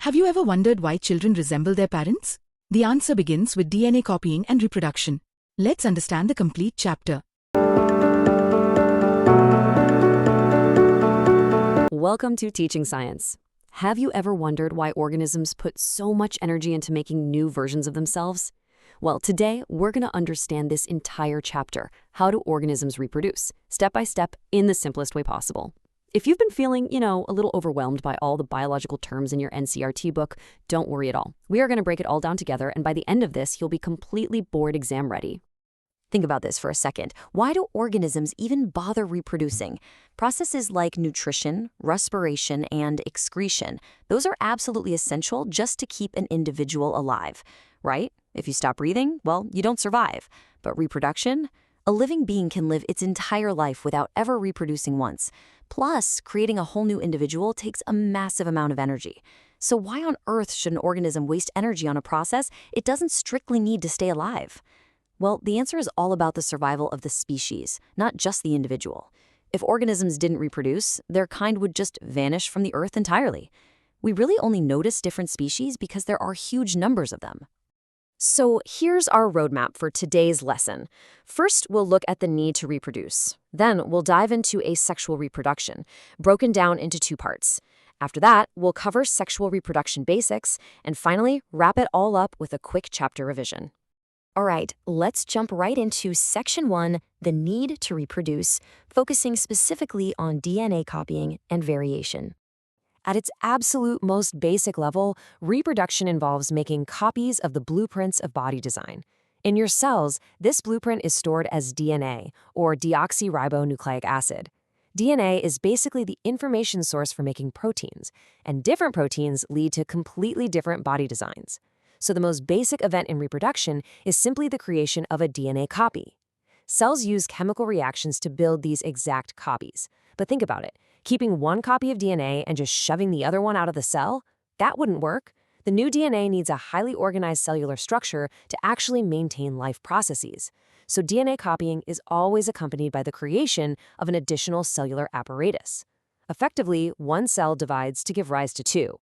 Have you ever wondered why children resemble their parents? The answer begins with DNA copying and reproduction. Let's understand the complete chapter. Welcome to Teaching Science. Have you ever wondered why organisms put so much energy into making new versions of themselves? Well, today we're going to understand this entire chapter, how do organisms reproduce, step by step in the simplest way possible. If you've been feeling, a little overwhelmed by all the biological terms in your NCERT book, don't worry at all. We are going to break it all down together, and by the end of this, you'll be completely board exam ready. Think about this for a second. Why do organisms even bother reproducing? Processes like nutrition, respiration, and excretion, those are absolutely essential just to keep an individual alive, right? If you stop breathing, well, you don't survive. But reproduction? A living being can live its entire life without ever reproducing once. Plus, creating a whole new individual takes a massive amount of energy. So why on earth should an organism waste energy on a process it doesn't strictly need to stay alive? Well, the answer is all about the survival of the species, not just the individual. If organisms didn't reproduce, their kind would just vanish from the earth entirely. We really only notice different species because there are huge numbers of them. So here's our roadmap for today's lesson. First, we'll look at the need to reproduce. Then we'll dive into asexual reproduction, broken down into two parts. After that, we'll cover sexual reproduction basics, and finally, wrap it all up with a quick chapter revision. All right, let's jump right into Section 1, the need to reproduce, focusing specifically on DNA copying and variation. At its absolute most basic level, reproduction involves making copies of the blueprints of body design. In your cells, this blueprint is stored as DNA, or deoxyribonucleic acid. DNA is basically the information source for making proteins, and different proteins lead to completely different body designs. So the most basic event in reproduction is simply the creation of a DNA copy. Cells use chemical reactions to build these exact copies. But think about it. Keeping one copy of DNA and just shoving the other one out of the cell? That wouldn't work. The new DNA needs a highly organized cellular structure to actually maintain life processes. So DNA copying is always accompanied by the creation of an additional cellular apparatus. Effectively, one cell divides to give rise to two.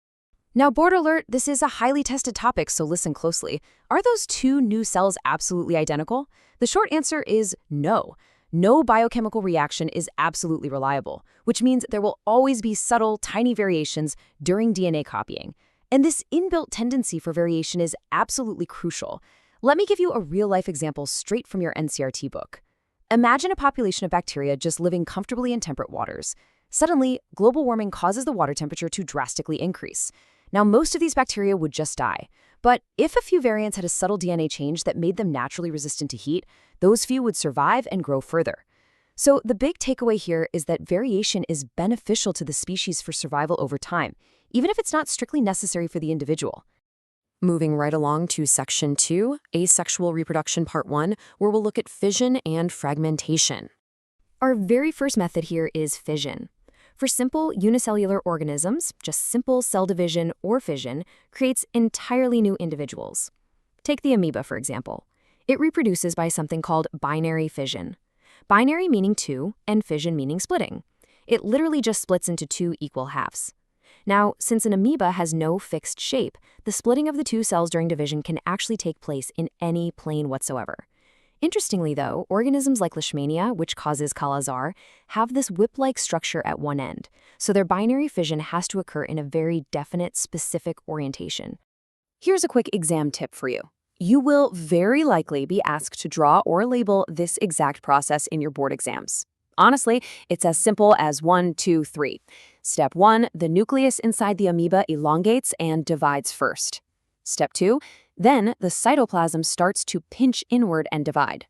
Now, board alert, this is a highly tested topic, so listen closely. Are those two new cells absolutely identical? The short answer is no. No biochemical reaction is absolutely reliable, which means there will always be subtle, tiny variations during DNA copying. And this inbuilt tendency for variation is absolutely crucial. Let me give you a real-life example straight from your NCERT book. Imagine a population of bacteria just living comfortably in temperate waters. Suddenly, global warming causes the water temperature to drastically increase. Now, most of these bacteria would just die. But if a few variants had a subtle DNA change that made them naturally resistant to heat, those few would survive and grow further. So the big takeaway here is that variation is beneficial to the species for survival over time, even if it's not strictly necessary for the individual. Moving right along to Section 2, Asexual Reproduction Part 1, where we'll look at fission and fragmentation. Our very first method here is fission. For simple unicellular organisms, just simple cell division or fission creates entirely new individuals. Take the amoeba, for example. It reproduces by something called binary fission. Binary meaning two, and fission meaning splitting. It literally just splits into two equal halves. Now, since an amoeba has no fixed shape, the splitting of the two cells during division can actually take place in any plane whatsoever. Interestingly, though, organisms like Leishmania, which causes Kala-Azar, have this whip-like structure at one end, so their binary fission has to occur in a very definite, specific orientation. Here's a quick exam tip for you. You will very likely be asked to draw or label this exact process in your board exams. Honestly, it's as simple as 1, 2, 3. Step 1, the nucleus inside the amoeba elongates and divides first. Step 2, then the cytoplasm starts to pinch inward and divide.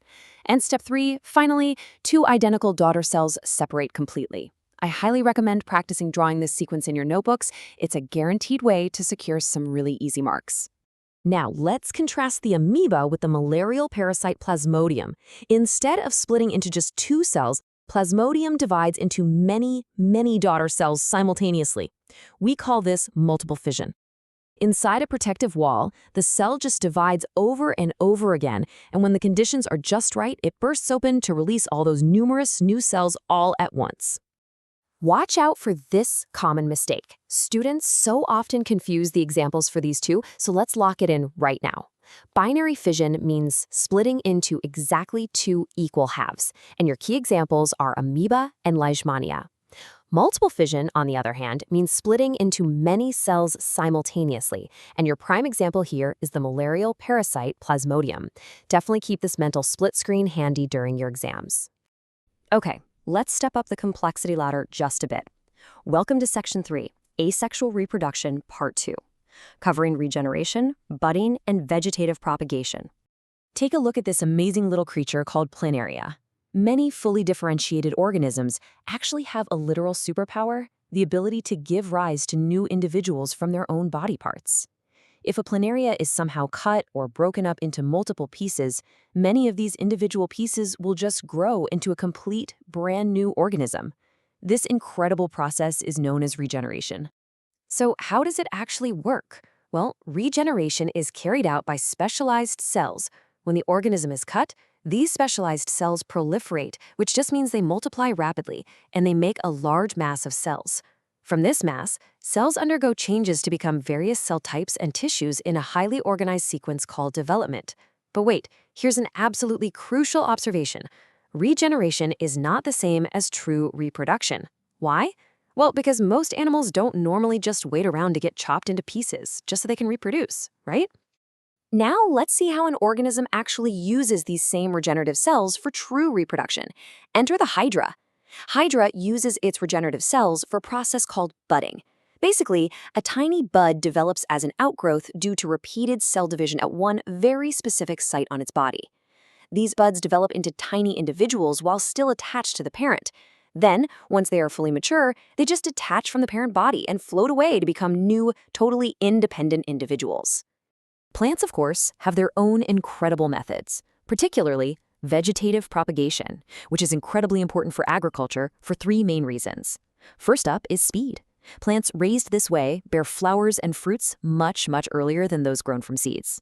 And step 3, finally, two identical daughter cells separate completely. I highly recommend practicing drawing this sequence in your notebooks. It's a guaranteed way to secure some really easy marks. Now, let's contrast the amoeba with the malarial parasite Plasmodium. Instead of splitting into just two cells, Plasmodium divides into many, many daughter cells simultaneously. We call this multiple fission. Inside a protective wall, the cell just divides over and over again, and when the conditions are just right, it bursts open to release all those numerous new cells all at once. Watch out for this common mistake. Students so often confuse the examples for these two, so let's lock it in right now. Binary fission means splitting into exactly two equal halves, and your key examples are amoeba and leishmania. Multiple fission, on the other hand, means splitting into many cells simultaneously, and your prime example here is the malarial parasite Plasmodium. Definitely keep this mental split screen handy during your exams. Okay, let's step up the complexity ladder just a bit. Welcome to Section 3, Asexual Reproduction, Part 2, covering regeneration, budding, and vegetative propagation. Take a look at this amazing little creature called planaria. Many fully differentiated organisms actually have a literal superpower, the ability to give rise to new individuals from their own body parts. If a planaria is somehow cut or broken up into multiple pieces, many of these individual pieces will just grow into a complete, brand new organism. This incredible process is known as regeneration. So how does it actually work? Well, regeneration is carried out by specialized cells. When the organism is cut, these specialized cells proliferate, which just means they multiply rapidly, and they make a large mass of cells. From this mass, cells undergo changes to become various cell types and tissues in a highly organized sequence called development. But wait, here's an absolutely crucial observation. Regeneration is not the same as true reproduction. Why? Well, because most animals don't normally just wait around to get chopped into pieces just so they can reproduce, right? Now let's see how an organism actually uses these same regenerative cells for true reproduction. Enter the hydra. Hydra uses its regenerative cells for a process called budding. Basically, a tiny bud develops as an outgrowth due to repeated cell division at one very specific site on its body. These buds develop into tiny individuals while still attached to the parent. Then, once they are fully mature, they just detach from the parent body and float away to become new, totally independent individuals. Plants, of course, have their own incredible methods, particularly vegetative propagation, which is incredibly important for agriculture for three main reasons. First up is speed. Plants raised this way bear flowers and fruits much, much earlier than those grown from seeds.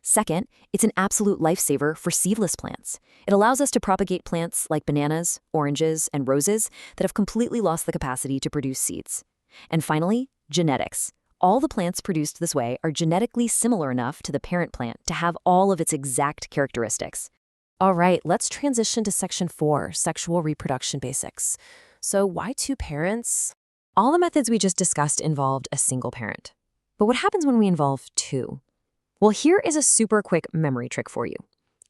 Second, it's an absolute lifesaver for seedless plants. It allows us to propagate plants like bananas, oranges, and roses that have completely lost the capacity to produce seeds. And finally, genetics. All the plants produced this way are genetically similar enough to the parent plant to have all of its exact characteristics. All right, let's transition to Section 4, Sexual Reproduction Basics. So why two parents? All the methods we just discussed involved a single parent. But what happens when we involve two? Well, here is a super quick memory trick for you.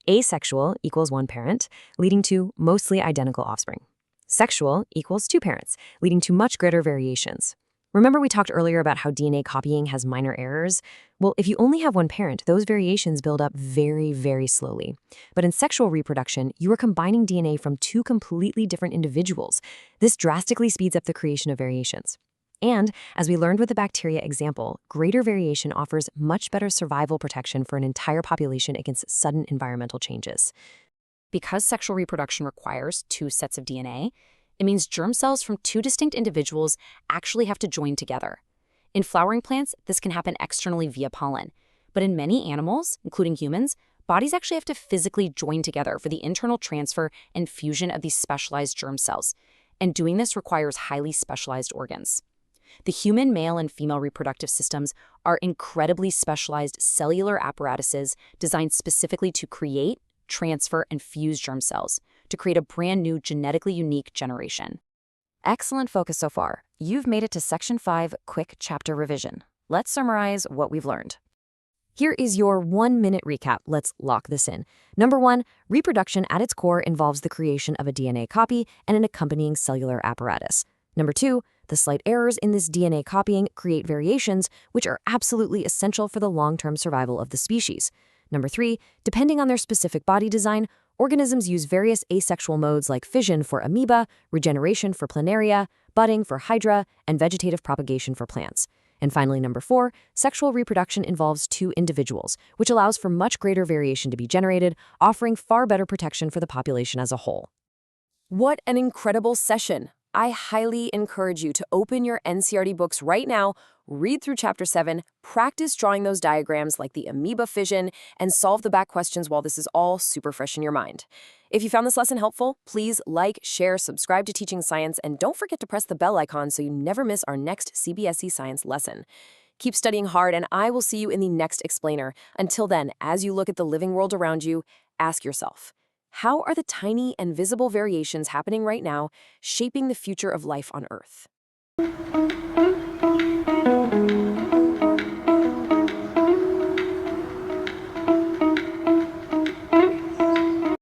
Asexual equals one parent, leading to mostly identical offspring. Sexual equals two parents, leading to much greater variations. Remember we talked earlier about how DNA copying has minor errors? Well, if you only have one parent, those variations build up very, very slowly. But in sexual reproduction, you are combining DNA from two completely different individuals. This drastically speeds up the creation of variations. And, as we learned with the bacteria example, greater variation offers much better survival protection for an entire population against sudden environmental changes. Because sexual reproduction requires two sets of DNA, it means germ cells from two distinct individuals actually have to join together. In flowering plants, this can happen externally via pollen. But in many animals, including humans, bodies actually have to physically join together for the internal transfer and fusion of these specialized germ cells. And doing this requires highly specialized organs. The human male and female reproductive systems are incredibly specialized cellular apparatuses designed specifically to create, transfer, and fuse germ cells to create a brand new genetically unique generation. Excellent focus so far. You've made it to Section 5 Quick Chapter Revision. Let's summarize what we've learned. Here is your 1-minute recap. Let's lock this in. Number 1, reproduction at its core involves the creation of a DNA copy and an accompanying cellular apparatus. Number 2, the slight errors in this DNA copying create variations which are absolutely essential for the long-term survival of the species. Number 3, depending on their specific body design, organisms use various asexual modes like fission for amoeba, regeneration for planaria, budding for hydra, and vegetative propagation for plants. And finally, number 4, sexual reproduction involves two individuals, which allows for much greater variation to be generated, offering far better protection for the population as a whole. What an incredible session! I highly encourage you to open your NCERT books right now, read through Chapter 7, practice drawing those diagrams like the amoeba fission, and solve the back questions while this is all super fresh in your mind. If you found this lesson helpful, please like, share, subscribe to Teaching Science, and don't forget to press the bell icon so you never miss our next CBSE Science lesson. Keep studying hard, and I will see you in the next explainer. Until then, as you look at the living world around you, ask yourself, how are the tiny and visible variations happening right now shaping the future of life on Earth?